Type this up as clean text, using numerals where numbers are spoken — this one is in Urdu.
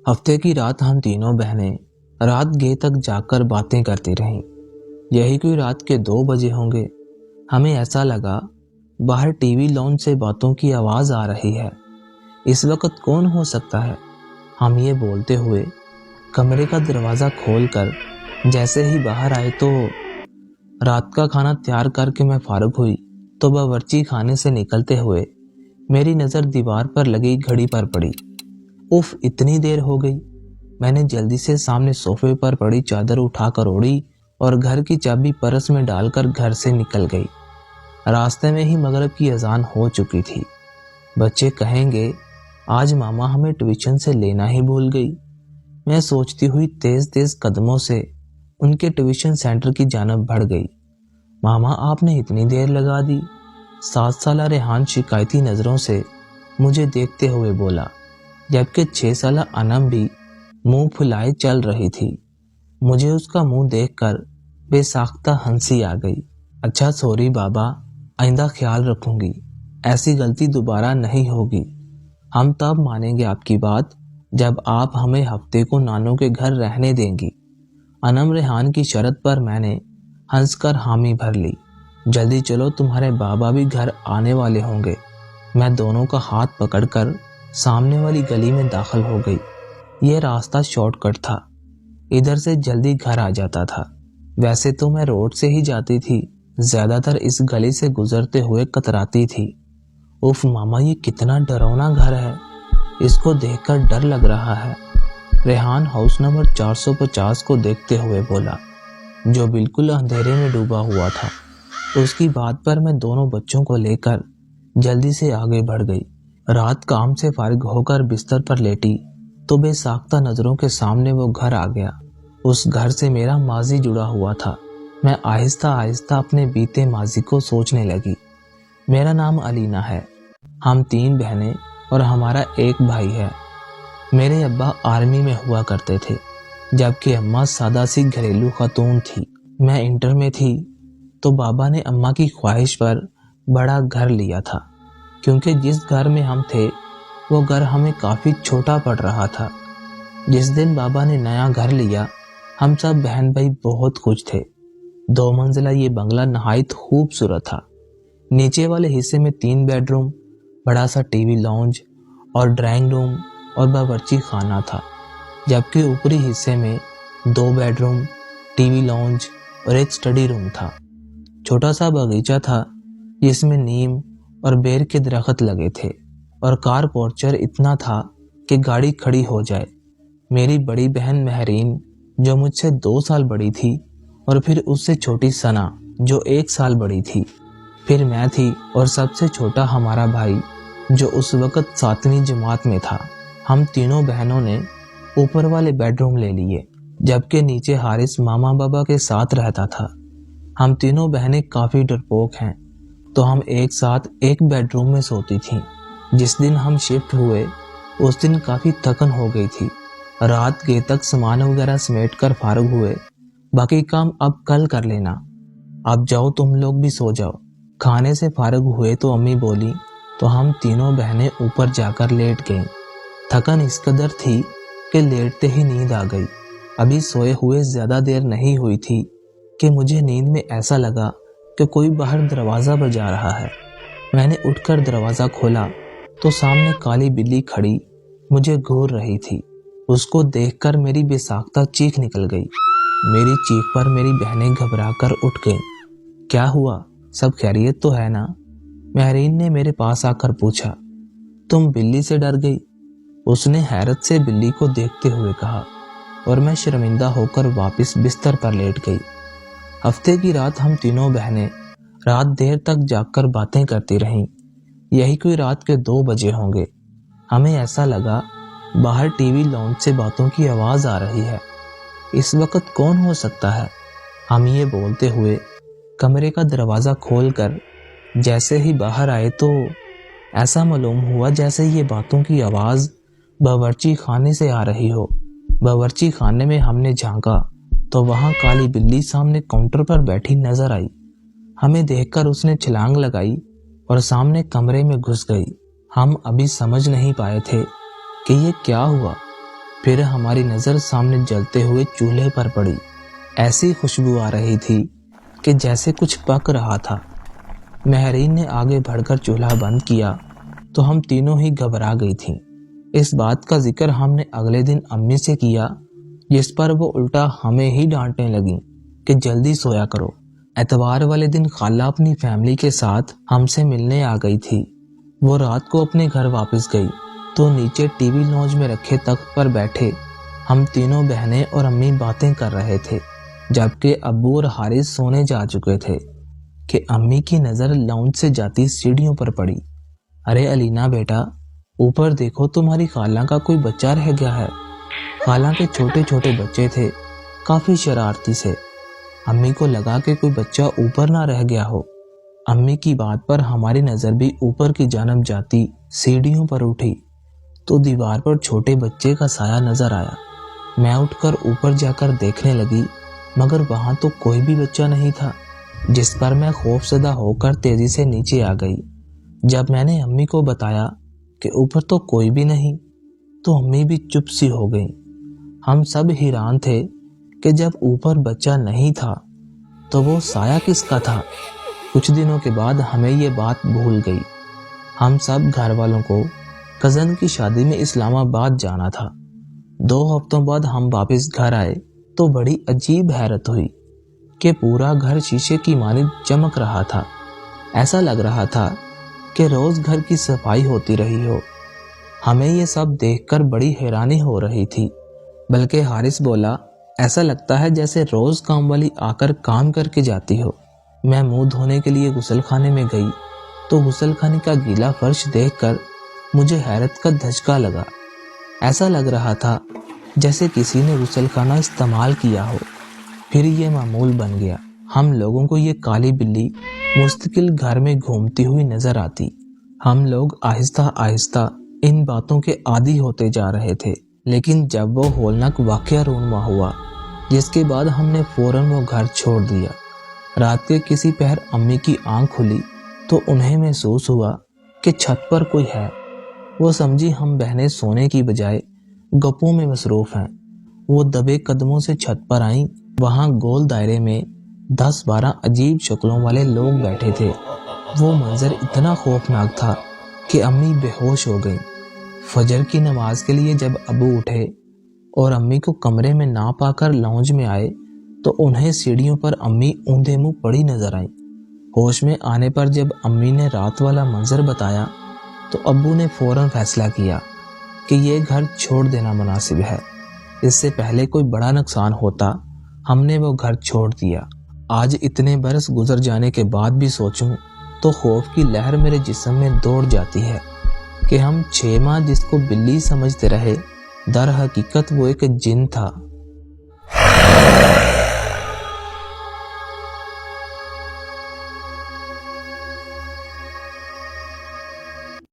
ہفتے کی رات ہم تینوں بہنیں رات گئے تک جا کر باتیں کرتی رہیں۔ یہی کوئی رات کے 2 بجے ہوں گے۔ ہمیں ایسا لگا باہر ٹی وی لاؤنج سے باتوں کی آواز آ رہی ہے۔ اس وقت کون ہو سکتا ہے؟ ہم یہ بولتے ہوئے کمرے کا دروازہ کھول کر جیسے ہی باہر آئے تو رات کا کھانا تیار کر کے میں فارغ ہوئی تو باورچی خانے سے نکلتے ہوئے میری نظر دیوار پر لگی گھڑی پر پڑی۔ اف، اتنی دیر ہو گئی۔ میں نے جلدی سے سامنے صوفے پر پڑی چادر اٹھا کر اوڑھی اور گھر کی چابی پرس میں ڈال کر گھر سے نکل گئی۔ راستے میں ہی مغرب کی اذان ہو چکی تھی۔ بچے کہیں گے آج ماما ہمیں ٹیوشن سے لینا ہی بھول گئی۔ میں سوچتی ہوئی تیز تیز قدموں سے ان کے ٹیوشن سینٹر کی جانب بڑھ گئی۔ ماما آپ نے اتنی دیر لگا دی؟ 7 سالہ ریحان شکایتی نظروں سے مجھے دیکھتے ہوئے بولا، جبکہ 6 سالہ انم بھی منہ پھلائے چل رہی تھی۔ مجھے اس کا منہ دیکھ کر بے ساختہ ہنسی آ گئی۔ اچھا سوری بابا، آئندہ خیال رکھوں گی، ایسی غلطی دوبارہ نہیں ہوگی۔ ہم تب مانیں گے آپ کی بات جب آپ ہمیں ہفتے کو نانوں کے گھر رہنے دیں گی۔ انم ریحان کی شرط پر میں نے ہنس کر حامی بھر لی۔ جلدی چلو، تمہارے بابا بھی گھر آنے والے ہوں گے۔ میں دونوں کا ہاتھ پکڑ کر سامنے والی گلی میں داخل ہو گئی۔ یہ راستہ شارٹ کٹ تھا، ادھر سے جلدی گھر آ جاتا تھا۔ ویسے تو میں روڈ سے ہی جاتی تھی، زیادہ تر اس گلی سے گزرتے ہوئے کتراتی تھی۔ اف ماما، یہ کتنا ڈراؤنا گھر ہے، اس کو دیکھ کر ڈر لگ رہا ہے۔ ریحان ہاؤس نمبر 450 کو دیکھتے ہوئے بولا، جو بالکل اندھیرے میں ڈوبا ہوا تھا۔ اس کی بات پر میں دونوں بچوں کو لے کر جلدی سے آگے بڑھ گئی۔ رات کام سے فارغ ہو کر بستر پر لیٹی تو بے ساختہ نظروں کے سامنے وہ گھر آ گیا۔ اس گھر سے میرا ماضی جڑا ہوا تھا۔ میں آہستہ آہستہ اپنے بیتے ماضی کو سوچنے لگی۔ میرا نام علینا ہے، ہم 3 بہنیں اور ہمارا ایک بھائی ہے۔ میرے ابا آرمی میں ہوا کرتے تھے، جبکہ اماں سادہ سی گھریلو خاتون تھی۔ میں انٹر میں تھی تو بابا نے اماں کی خواہش پر بڑا گھر لیا تھا، کیونکہ جس گھر میں ہم تھے وہ گھر ہمیں کافی چھوٹا پڑ رہا تھا۔ جس دن بابا نے نیا گھر لیا ہم سب بہن بھائی بہت خوش تھے۔ 2 منزلہ یہ بنگلہ نہایت خوبصورت تھا۔ نیچے والے حصے میں 3 بیڈ روم، بڑا سا ٹی وی لاؤنج اور ڈرائنگ روم اور باورچی خانہ تھا، جبکہ اوپری حصے میں 2 bed room, T V lounge اور ایک اسٹڈی روم تھا۔ چھوٹا سا باغیچہ تھا جس میں نیم اور بیر کے درخت لگے تھے، اور کار پورچر اتنا تھا کہ گاڑی کھڑی ہو جائے۔ میری بڑی بہن مہرین جو مجھ سے 2 سال بڑی تھی، اور پھر اس سے چھوٹی ثنا جو 1 سال بڑی تھی، پھر میں تھی اور سب سے چھوٹا ہمارا بھائی جو اس وقت 7ویں جماعت میں تھا۔ ہم تینوں بہنوں نے اوپر والے بیڈ روم لے لیے، جبکہ نیچے حارث ماما بابا کے ساتھ رہتا تھا۔ ہم تینوں بہنیں کافی ڈرپوک ہیں، تو ہم ایک ساتھ ایک بیڈ روم میں سوتی تھیں۔ جس دن ہم شفٹ ہوئے اس دن کافی تھکن ہو گئی تھی۔ رات گئے تک سامان وغیرہ سمیٹ کر فارغ ہوئے، باقی کام اب کل کر لینا۔ اب جاؤ، تم لوگ بھی سو جاؤ۔ کھانے سے فارغ ہوئے تو امی بولی تو ہم تینوں بہنیں اوپر جا کر لیٹ گئیں۔ تھکن اس قدر تھی کہ لیٹتے ہی نیند آ گئی۔ ابھی سوئے ہوئے زیادہ دیر نہیں ہوئی تھی کہ مجھے نیند میں ایسا لگا کہ کوئی باہر دروازہ بجا رہا ہے۔ میں نے اٹھ کر دروازہ کھولا تو سامنے کالی بلی کھڑی مجھے گھور رہی تھی۔ اس کو دیکھ کر میری بے ساختہ چیخ نکل گئی۔ میری چیخ پر میری بہنیں گھبرا کر اٹھ گئیں۔ کیا ہوا؟ سب خیریت تو ہے نا؟ مہرین نے میرے پاس آ کر پوچھا۔ تم بلی سے ڈر گئی؟ اس نے حیرت سے بلی کو دیکھتے ہوئے کہا، اور میں شرمندہ ہو کر واپس بستر پر لیٹ گئی۔ ہفتے کی رات ہم تینوں بہنیں رات دیر تک جاگ کر باتیں کرتی رہیں۔ یہی کوئی رات کے 2 بجے ہوں گے۔ ہمیں ایسا لگا باہر ٹی وی لاؤنج سے باتوں کی آواز آ رہی ہے۔ اس وقت کون ہو سکتا ہے؟ ہم یہ بولتے ہوئے کمرے کا دروازہ کھول کر جیسے ہی باہر آئے تو ایسا معلوم ہوا جیسے یہ باتوں کی آواز باورچی خانے سے آ رہی ہو۔ باورچی خانے میں ہم نے جھانکا تو وہاں کالی بلی سامنے کاؤنٹر پر بیٹھی نظر آئی۔ ہمیں دیکھ کر اس نے چھلانگ لگائی اور سامنے کمرے میں گھس گئی۔ ہم ابھی سمجھ نہیں پائے تھے کہ یہ کیا ہوا۔ پھر ہماری نظر سامنے جلتے ہوئے چولہے پر پڑی۔ ایسی خوشبو آ رہی تھی کہ جیسے کچھ پک رہا تھا۔ مہرین نے آگے بڑھ کر چولہا بند کیا تو ہم تینوں ہی گھبرا گئی تھیں۔ اس بات کا ذکر ہم نے اگلے دن امی سے کیا، جس پر وہ الٹا ہمیں ہی ڈانٹنے لگیں کہ جلدی سویا کرو۔ اتوار والے دن خالہ اپنی فیملی کے ساتھ ہم سے ملنے آ گئی تھی۔ وہ رات کو اپنے گھر واپس گئی تو نیچے ٹی وی لاؤنج میں رکھے تخت پر بیٹھے ہم تینوں بہنیں اور امی باتیں کر رہے تھے، جبکہ ابو اور حارث سونے جا چکے تھے کہ امی کی نظر لاؤنج سے جاتی سیڑھیوں پر پڑی۔ ارے علینا بیٹا، اوپر دیکھو، تمہاری خالہ کا کوئی بچہ رہ گیا ہے۔ خالہ کے چھوٹے چھوٹے بچے تھے، کافی شرارتی سے۔ امی کو لگا کہ کوئی بچہ اوپر نہ رہ گیا ہو۔ امی کی بات پر ہماری نظر بھی اوپر کی جانب جاتی سیڑھیوں پر اٹھی تو دیوار پر چھوٹے بچے کا سایہ نظر آیا۔ میں اٹھ کر اوپر جا کر دیکھنے لگی، مگر وہاں تو کوئی بھی بچہ نہیں تھا، جس پر میں خوف زدہ ہو کر تیزی سے نیچے آ گئی۔ جب میں نے امی کو بتایا کہ اوپر تو کوئی بھی نہیں تو امی بھی چپ سی ہو گئی۔ ہم سب حیران تھے کہ جب اوپر بچہ نہیں تھا تو وہ سایہ کس کا تھا۔ کچھ دنوں کے بعد ہمیں یہ بات بھول گئی۔ ہم سب گھر والوں کو کزن کی شادی میں اسلام آباد جانا تھا۔ 2 ہفتوں بعد ہم واپس گھر آئے تو بڑی عجیب حیرت ہوئی کہ پورا گھر شیشے کی مانند چمک رہا تھا۔ ایسا لگ رہا تھا کہ روز گھر کی صفائی ہوتی رہی ہو۔ ہمیں یہ سب دیکھ کر بڑی حیرانی ہو رہی تھی، بلکہ حارث بولا، ایسا لگتا ہے جیسے روز کام والی آ کر کام کر کے جاتی ہو۔ میں منہ دھونے کے لیے غسل خانے میں گئی تو غسل خانے کا گیلا فرش دیکھ کر مجھے حیرت کا دھچکا لگا۔ ایسا لگ رہا تھا جیسے کسی نے غسل خانہ استعمال کیا ہو۔ پھر یہ معمول بن گیا، ہم لوگوں کو یہ کالی بلی مستقل گھر میں گھومتی ہوئی نظر آتی۔ ہم لوگ آہستہ آہستہ ان باتوں کے عادی ہوتے جا رہے تھے، لیکن جب وہ ہولناک واقعہ رونما ہوا، جس کے بعد ہم نے فوراً وہ گھر چھوڑ دیا۔ رات کے کسی پہر امی کی آنکھ کھلی تو انہیں محسوس ہوا کہ چھت پر کوئی ہے۔ وہ سمجھی ہم بہنیں سونے کی بجائے گپوں میں مصروف ہیں۔ وہ دبے قدموں سے چھت پر آئیں۔ وہاں گول دائرے میں 10-12 عجیب شکلوں والے لوگ بیٹھے تھے۔ وہ منظر اتنا خوفناک تھا کہ امی بے ہوش ہو گئیں۔ فجر کی نماز کے لیے جب ابو اٹھے اور امی کو کمرے میں نہ پا کر لاؤنج میں آئے تو انہیں سیڑھیوں پر امی اوندھے منہ پڑی نظر آئیں۔ ہوش میں آنے پر جب امی نے رات والا منظر بتایا تو ابو نے فوراً فیصلہ کیا کہ یہ گھر چھوڑ دینا مناسب ہے۔ اس سے پہلے کوئی بڑا نقصان ہوتا، ہم نے وہ گھر چھوڑ دیا۔ آج اتنے برس گزر جانے کے بعد بھی سوچوں تو خوف کی لہر میرے جسم میں دوڑ جاتی ہے کہ ہم 6 ماہ جس کو بلی سمجھتے رہے، در حقیقت وہ ایک جن تھا۔